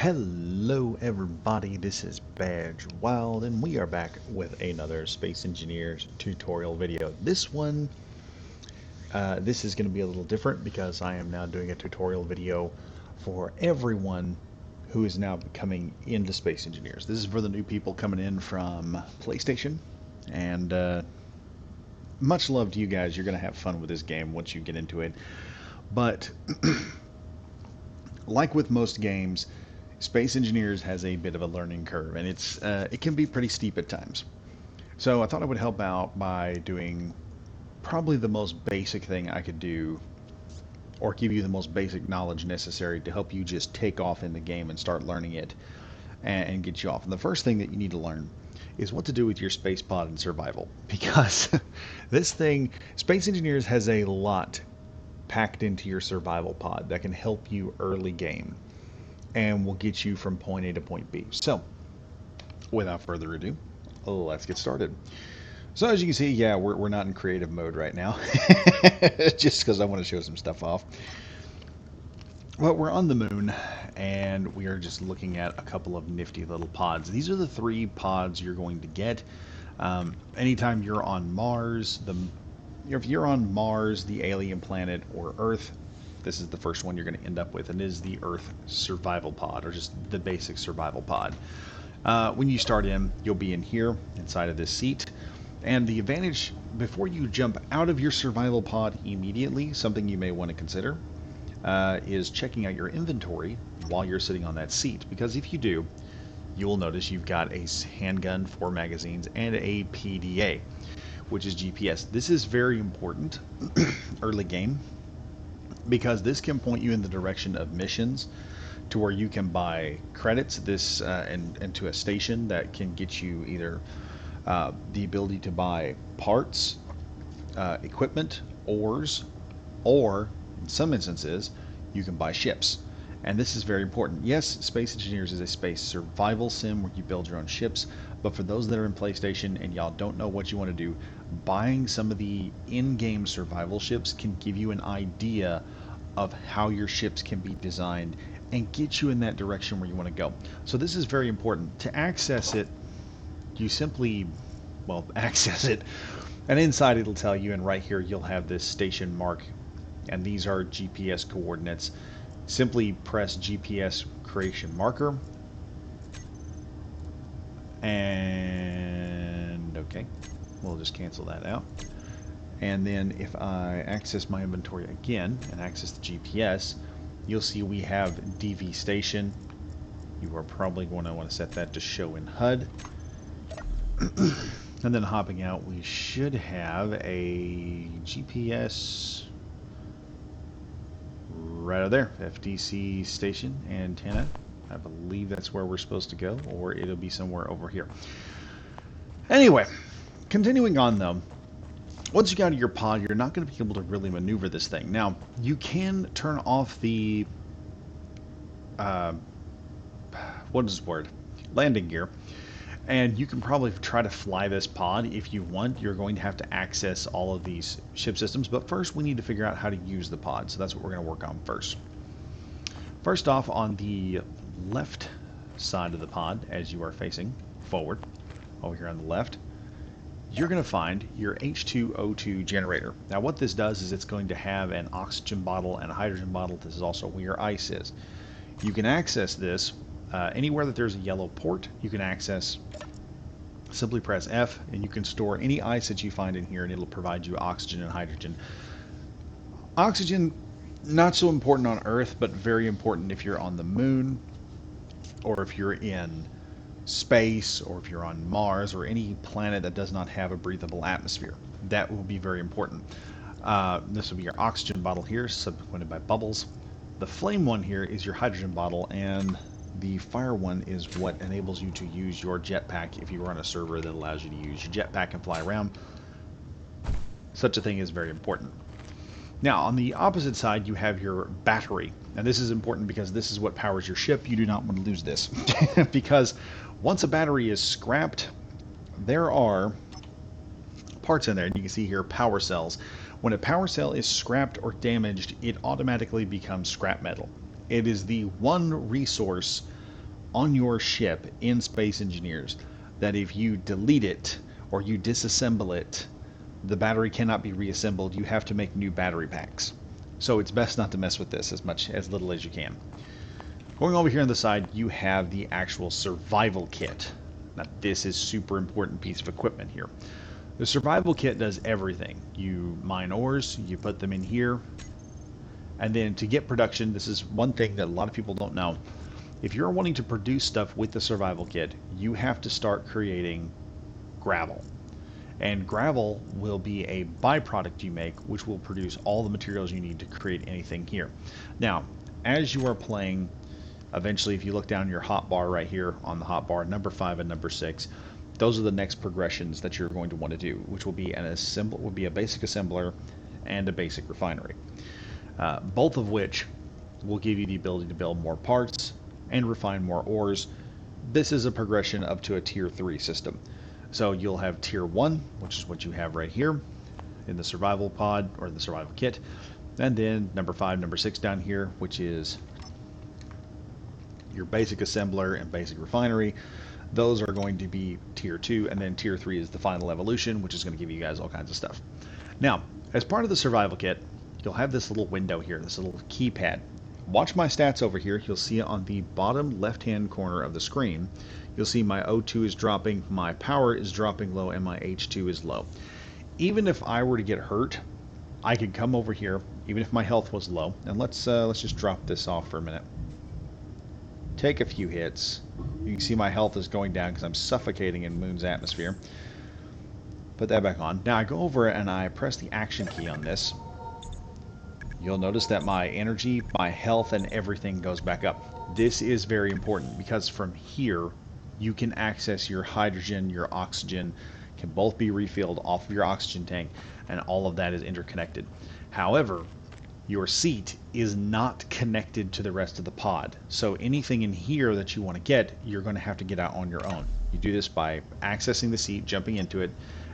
Hello everybody, this is Badge Wild and we are back with another Space Engineers tutorial video. This is going to be a little different because I am now doing a tutorial video for everyone who is now coming into Space Engineers. This is for the new people coming in from PlayStation, and much love to you guys. You're going to have fun with this game once you get into it. But like with most games, Space Engineers has a bit of a learning curve, and it can be pretty steep at times. So I thought I would help out by doing probably the most basic thing I could do, or give you the most basic knowledge necessary to help you just take off in the game and start learning it and get you off. And the first thing that you need to learn is what to do with your space pod in survival, because Space Engineers has a lot packed into your survival pod that can help you early game and will get you from point A to point B. So, without further ado, let's get started. So as you can see, yeah, we're not in creative mode right now, just because I want to show some stuff off. But we're on the moon, and we are just looking at a couple of nifty little pods. These are the 3 pods you're going to get. Anytime you're on Mars, if you're on Mars, the alien planet, or Earth, this is the first one you're going to end up with, and it is the Earth survival pod, or just the basic survival pod. When you start in, you'll be in here, inside of this seat. And the advantage, before you jump out of your survival pod immediately, something you may want to consider, is checking out your inventory while you're sitting on that seat. Because if you do, you will notice you've got a handgun, 4 magazines, and a PDA, which is GPS. This is very important early game, because this can point you in the direction of missions to where you can buy credits and to a station that can get you either the ability to buy parts, equipment, ores, or in some instances you can buy ships. And this is very important. Yes, Space Engineers is a space survival sim where you build your own ships, but for those that are in PlayStation and y'all don't know what you want to do, buying some of the in-game survival ships can give you an idea of how your ships can be designed and get you in that direction where you want to go. So this is very important. To access it, you simply, access it, and inside it'll tell you, and right here you'll have this station mark, and these are GPS coordinates. Simply press GPS creation marker, and okay, we'll just cancel that out. And then if I access my inventory again and access the GPS, you'll see we have DV station. You are probably going to want to set that to show in HUD. And then hopping out, we should have a GPS right over there, FTC station antenna. I believe that's where we're supposed to go, or it'll be somewhere over here. Anyway, continuing on though, once you get out of your pod, you're not going to be able to really maneuver this thing. Now, you can turn off the landing gear, and you can probably try to fly this pod if you want. You're going to have to access all of these ship systems, but first we need to figure out how to use the pod, so that's what we're going to work on first. First off, on the left side of the pod, as you are facing forward, over here on the left, you're going to find your H2O2 generator. Now what this does is it's going to have an oxygen bottle and a hydrogen bottle. This is also where your ice is. You can access this anywhere that there's a yellow port. You can access, simply press F, and you can store any ice that you find in here, and it'll provide you oxygen and hydrogen. Oxygen, not so important on Earth, but very important if you're on the moon, or if you're in space, or if you're on Mars, or any planet that does not have a breathable atmosphere. That will be very important. This will be your oxygen bottle here, supplemented by bubbles. The flame one here is your hydrogen bottle, and the fire one is what enables you to use your jetpack if you are on a server that allows you to use your jetpack and fly around. Such a thing is very important. Now, on the opposite side, you have your battery. And this is important because this is what powers your ship. You do not want to lose this. Because once a battery is scrapped, there are parts in there. And you can see here power cells. When a power cell is scrapped or damaged, it automatically becomes scrap metal. It is the one resource on your ship in Space Engineers that if you delete it or you disassemble it, the battery cannot be reassembled. You have to make new battery packs. So it's best not to mess with this as little as you can. Going over here on the side, you have the actual survival kit. Now this is super important piece of equipment here. The survival kit does everything. You mine ores, you put them in here, and then to get production, this is one thing that a lot of people don't know. If you're wanting to produce stuff with the survival kit, you have to start creating gravel. And gravel will be a byproduct you make, which will produce all the materials you need to create anything here. Now, as you are playing, eventually if you look down your hotbar right here on the hotbar, number 5 and number 6, those are the next progressions that you're going to want to do, which will be a basic assembler and a basic refinery. Both of which will give you the ability to build more parts and refine more ores. This is a progression up to a tier 3 system. So you'll have tier 1, which is what you have right here in the survival pod or the survival kit. And then number 5, number 6 down here, which is your basic assembler and basic refinery. Those are going to be tier 2, and then tier 3 is the final evolution, which is going to give you guys all kinds of stuff. Now, as part of the survival kit, you'll have this little window here, this little keypad. Watch my stats over here. You'll see it on the bottom left-hand corner of the screen. You'll see my O2 is dropping, my power is dropping low, and my H2 is low. Even if I were to get hurt, I could come over here, even if my health was low, and let's just drop this off for a minute. Take a few hits. You can see my health is going down because I'm suffocating in Moon's atmosphere. Put that back on. Now I go over and I press the action key on this. You'll notice that my energy, my health, and everything goes back up. This is very important because from here you can access your hydrogen, your oxygen, can both be refilled off of your oxygen tank, and all of that is interconnected. However, your seat is not connected to the rest of the pod. So anything in here that you want to get, you're going to have to get out on your own. You do this by accessing the seat, jumping into it,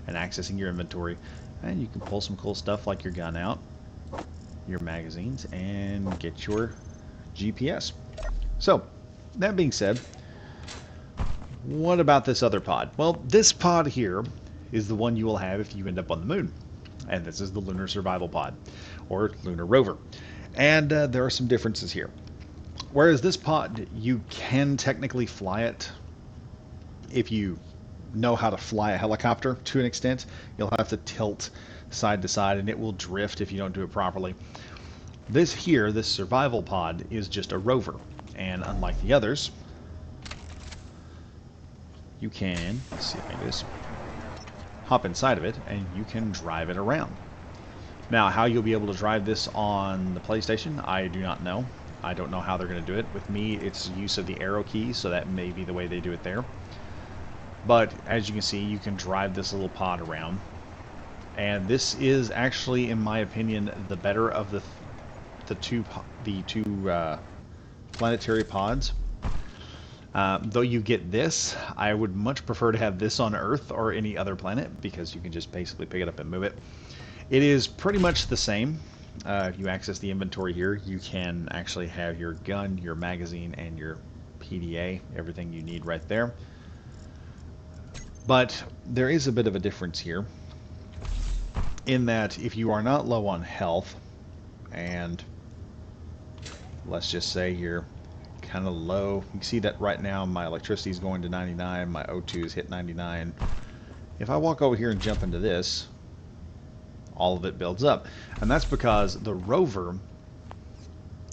and accessing your inventory. And you can pull some cool stuff like your gun out, your magazines, and get your GPS. So, that being said, what about this other pod? Well, this pod here is the one you will have if you end up on the moon. And this is the Lunar Survival Pod, or Lunar Rover. And there are some differences here. Whereas this pod, you can technically fly it if you know how to fly a helicopter to an extent. You'll have to tilt side to side, and it will drift if you don't do it properly. This here, this survival pod, is just a rover. And unlike the others, you can, let's see if I can do this, hop inside of it, and you can drive it around. Now, how you'll be able to drive this on the PlayStation, I do not know. I don't know how they're going to do it. With me, it's use of the arrow key, so that may be the way they do it there. But as you can see, you can drive this little pod around. And this is actually, in my opinion, the better of the two planetary pods. Though you get this, I would much prefer to have this on Earth or any other planet, because you can just basically pick it up and move it. It is pretty much the same. If you access the inventory here, you can actually have your gun, your magazine, and your PDA, everything you need right there. But there is a bit of a difference here, in that if you are not low on health, and let's just say you're kind of low, you can see that right now my electricity is going to 99, my O2 is hit 99. If I walk over here and jump into this, all of it builds up. And that's because the rover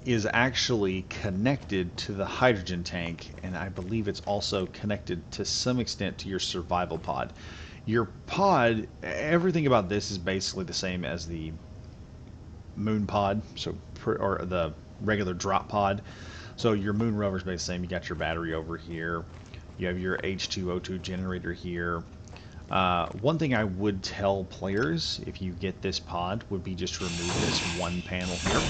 is actually connected to the hydrogen tank, and I believe it's also connected to some extent to your survival pod. Your pod, everything about this is basically the same as the moon pod, or the regular drop pod. So your moon rover is basically the same. You got your battery over here. You have your H2O2 generator here. One thing I would tell players, if you get this pod, would be just to remove this one panel here.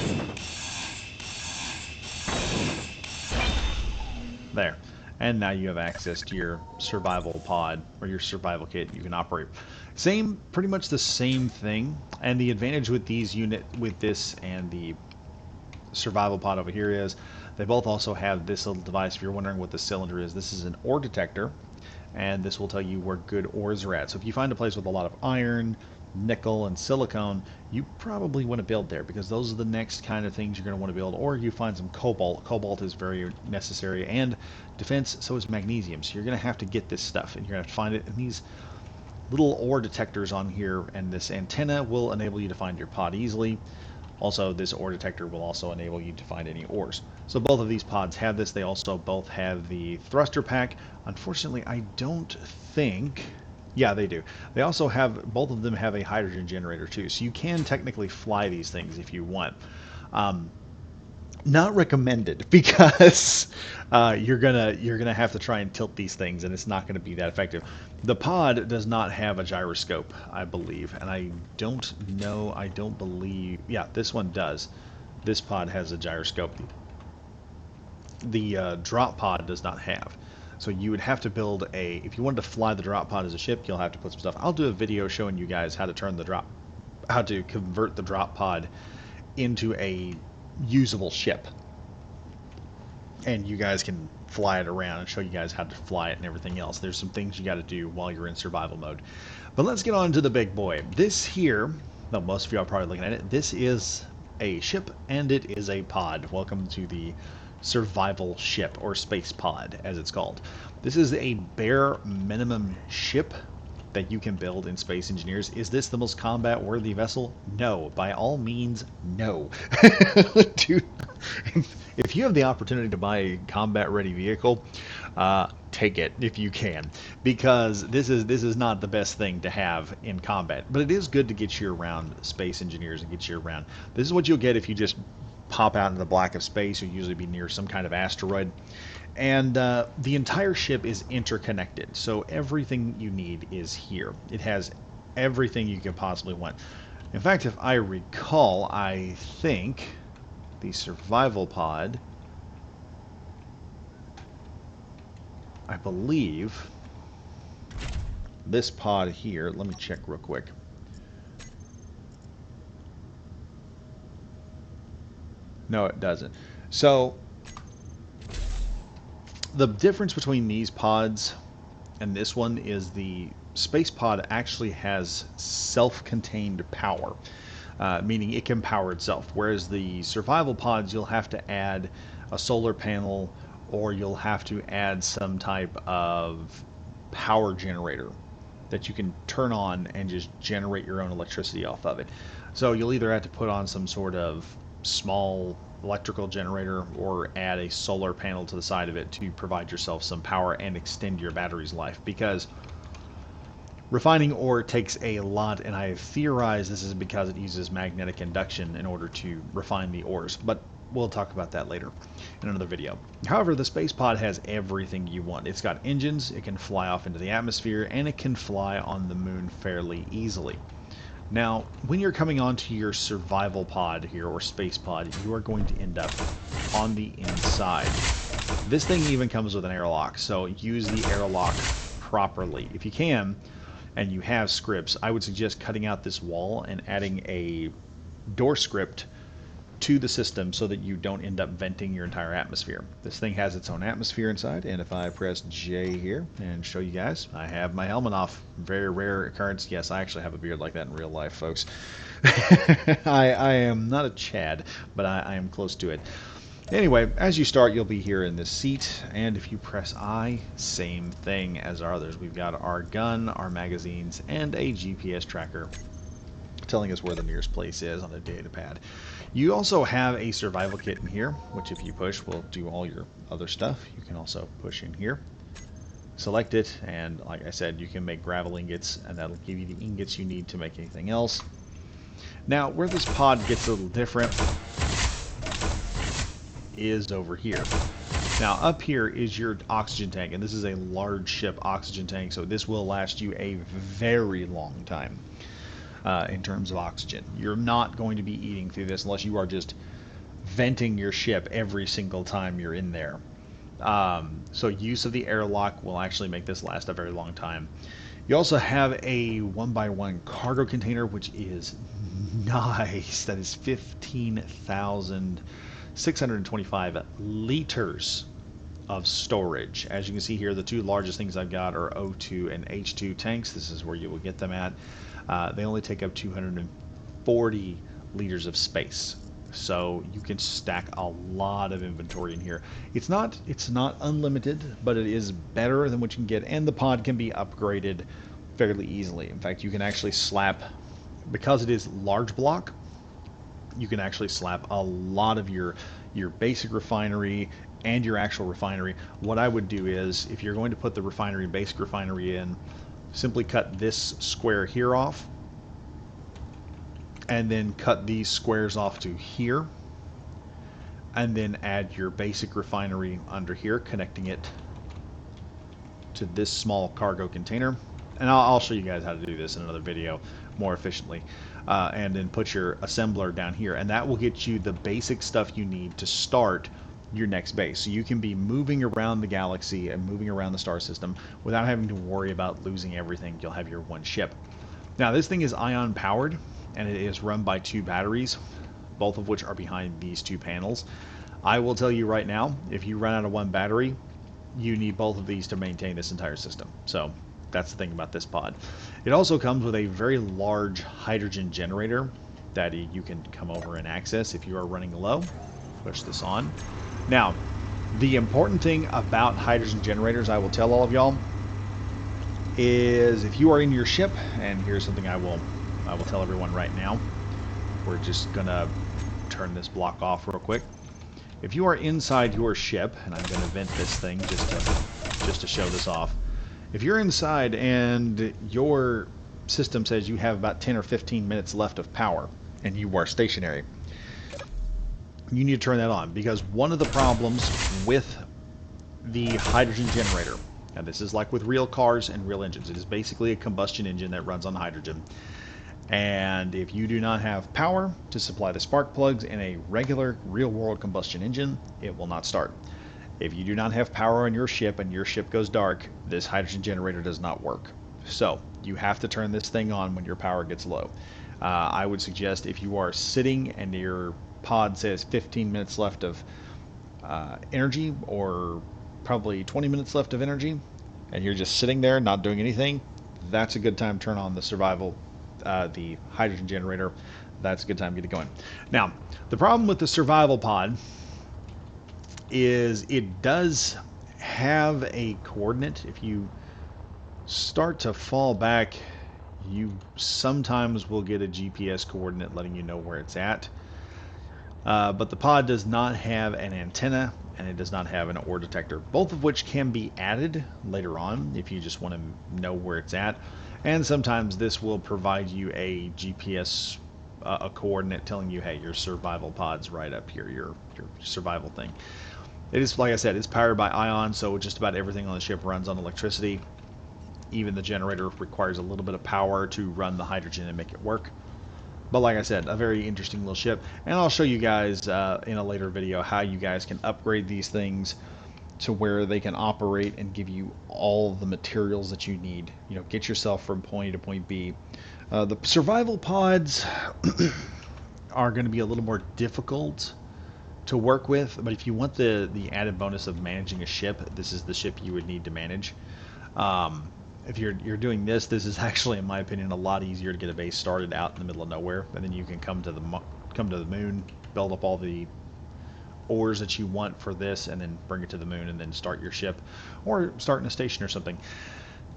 There. And now you have access to your survival pod, or your survival kit you can operate. Pretty much the same thing. And the advantage with this and the survival pod over here is They both also have this little device. If you're wondering what the cylinder is, this is an ore detector, and this will tell you where good ores are at. So if you find a place with a lot of iron, nickel, and silicone, you probably want to build there, because those are the next kind of things you're going to want to build. Or you find some cobalt. Cobalt is very necessary, and defense, so is magnesium. So you're going to have to get this stuff, and you're going to have to find it in these little ore detectors on here, and this antenna will enable you to find your pod easily. Also, this ore detector will also enable you to find any ores. So both of these pods have this. They also both have the thruster pack. Unfortunately, I don't think... Yeah, they do. They also have, both of them have a hydrogen generator too. So you can technically fly these things if you want. Not recommended, because you're gonna have to try and tilt these things, and it's not going to be that effective. The pod does not have a gyroscope, I believe, and I don't know. I don't believe. Yeah, this one does. This pod has a gyroscope. The drop pod does not have. So you would have to build a. If you wanted to fly the drop pod as a ship, you'll have to put some stuff. I'll do a video showing you guys how to turn the drop, how to convert the drop pod into a usable ship, and you guys can fly it around and show you guys how to fly it and everything else. There's some things you got to do while you're in survival mode. But let's get on to the big boy. This here, well, most of you are probably looking at it, this is a ship, and it is a pod. Welcome to the survival ship, or space pod as it's called. This is a bare minimum ship that you can build in Space Engineers. Is this the most combat worthy vessel? No, by all means, no. Dude, if you have the opportunity to buy a combat ready vehicle, take it if you can, because this is not the best thing to have in combat, but it is good to get you around Space Engineers and get you around. This is what you'll get if you just pop out into the black of space. You'll usually be near some kind of asteroid. And the entire ship is interconnected, so everything you need is here. It has everything you could possibly want. In fact, if I recall, I think the survival pod, I believe this pod here, let me check real quick. No, it doesn't. So the difference between these pods and this one is the space pod actually has self-contained power, meaning it can power itself, whereas the survival pods, you'll have to add a solar panel, or you'll have to add some type of power generator that you can turn on and just generate your own electricity off of it. So you'll either have to put on some sort of small electrical generator, or add a solar panel to the side of it to provide yourself some power and extend your battery's life, because refining ore takes a lot, and I theorize this is because it uses magnetic induction in order to refine the ores, but we'll talk about that later in another video. However, the space pod has everything you want. It's got engines, it can fly off into the atmosphere, and it can fly on the moon fairly easily. Now, when you're coming onto your survival pod here, or space pod, you are going to end up on the inside. This thing even comes with an airlock, so use the airlock properly. If you can, and you have scripts, I would suggest cutting out this wall and adding a door script to the system so that you don't end up venting your entire atmosphere. This thing has its own atmosphere inside, and if I press J here and show you guys, I have my helmet off. Very rare occurrence. Yes, I actually have a beard like that in real life, folks. I am not a Chad, but I am close to it. Anyway, as you start, you'll be here in this seat, and if you press I, same thing as our others. We've got our gun, our magazines, and a GPS tracker telling us where the nearest place is on a data pad. You also have a survival kit in here, which if you push will do all your other stuff. You can also push in here, select it, and like I said, you can make gravel ingots, and that'll give you the ingots you need to make anything else. Now, where this pod gets a little different is over here. Now, up here is your oxygen tank, and this is a large ship oxygen tank, so this will last you a very long time. In terms of oxygen, you're not going to be eating through this unless you are just venting your ship every single time you're in there. So use of the airlock will actually make this last a very long time. You also have a 1x1 cargo container, which is nice. That is 15,000 625 liters of storage. As you can see here, the two largest things I've got are O2 and H2 tanks. This is where you will get them at. They only take up 240 liters of space, so you can stack a lot of inventory in here. It's not unlimited, but it is better than what you can get, and the pod can be upgraded fairly easily. In fact, you can actually slap, because it is large block, you can actually slap a lot of your basic refinery and your actual refinery. What I would do is, if you're going to put the refinery, basic refinery in, simply cut this square here off, and then cut these squares off to here, and then add your basic refinery under here, connecting it to this small cargo container. And I'll show you guys how to do this in another video more efficiently. And then put your assembler down here, and that will get you the basic stuff you need to start your next base. So you can be moving around the galaxy and moving around the star system without having to worry about losing everything. You'll have your one ship. Now, this thing is ion powered, and it is run by 2 batteries, both of which are behind these 2 panels. I will tell you right now, if you run out of one battery, you need both of these to maintain this entire system. So that's the thing about this pod. It also comes with a very large hydrogen generator that you can come over and access if you are running low. Push this on. Now, the important thing about hydrogen generators, I will tell all of y'all, is if you are in your ship, and here's something I will tell everyone right now. We're just gonna turn this block off real quick. If you are inside your ship, and I'm gonna vent this thing just to show this off. If you're inside and your system says you have about 10 or 15 minutes left of power and you are stationary, you need to turn that on, because one of the problems with the hydrogen generator, and this is like with real cars and real engines, it is basically a combustion engine that runs on hydrogen. And if you do not have power to supply the spark plugs in a regular real-world combustion engine, it will not start. If you do not have power on your ship and your ship goes dark, this hydrogen generator does not work. So you have to turn this thing on when your power gets low. I would suggest, if you are sitting and your pod says 15 minutes left of energy, or probably 20 minutes left of energy, and you're just sitting there not doing anything, that's a good time to turn on the hydrogen generator. That's a good time to get it going. Now, the problem with the survival pod is it does have a coordinate. If you start to fall back, you sometimes will get a GPS coordinate letting you know where it's at. But the pod does not have an antenna, and it does not have an ore detector, both of which can be added later on if you just want to know where it's at. And sometimes this will provide you a GPS a coordinate telling you, hey, your survival pod's right up here, your survival thing. It is, like I said, it's powered by ion, so just about everything on the ship runs on electricity. Even the generator requires a little bit of power to run the hydrogen and make it work. But like I said, a very interesting little ship. And I'll show you guys in a later video how you guys can upgrade these things to where they can operate and give you all the materials that you need. You know, get yourself from point A to point B. The survival pods are going to be a little more difficult to work with, but if you want the added bonus of managing a ship, this is the ship you would need to manage. If you're doing this is actually, in my opinion, a lot easier to get a base started out in the middle of nowhere, and then you can come to the moon, build up all the ores that you want for this, and then bring it to the moon, and then start your ship, or start in a station or something.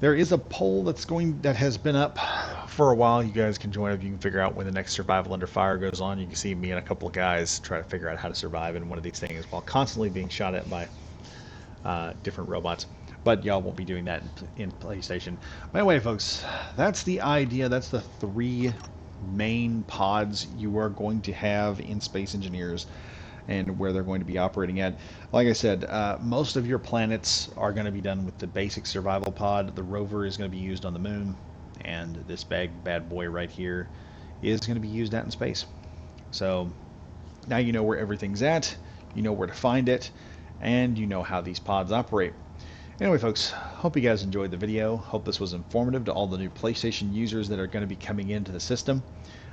There is a poll that has been up for a while. You guys can join if you can figure out when the next Survival Under Fire goes on. You can see me and a couple of guys try to figure out how to survive in one of these things while constantly being shot at by different robots. But y'all won't be doing that in PlayStation. But anyway, folks, that's the idea. That's the 3 main pods you are going to have in Space Engineers, and where they're going to be operating at. Like I said, most of your planets are going to be done with the basic survival pod. The rover is going to be used on the moon, and this bad boy right here is going to be used out in space. So now you know where everything's at, you know where to find it, and you know how these pods operate. Anyway, folks, hope you guys enjoyed the video. Hope this was informative to all the new PlayStation users that are going to be coming into the system.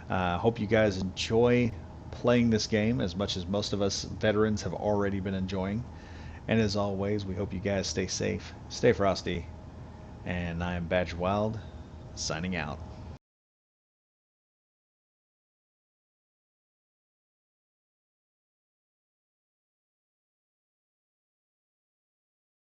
Hope you guys enjoy playing this game as much as most of us veterans have already been enjoying. And as always, we hope you guys stay safe, stay frosty, and I am Badge Wild, signing out.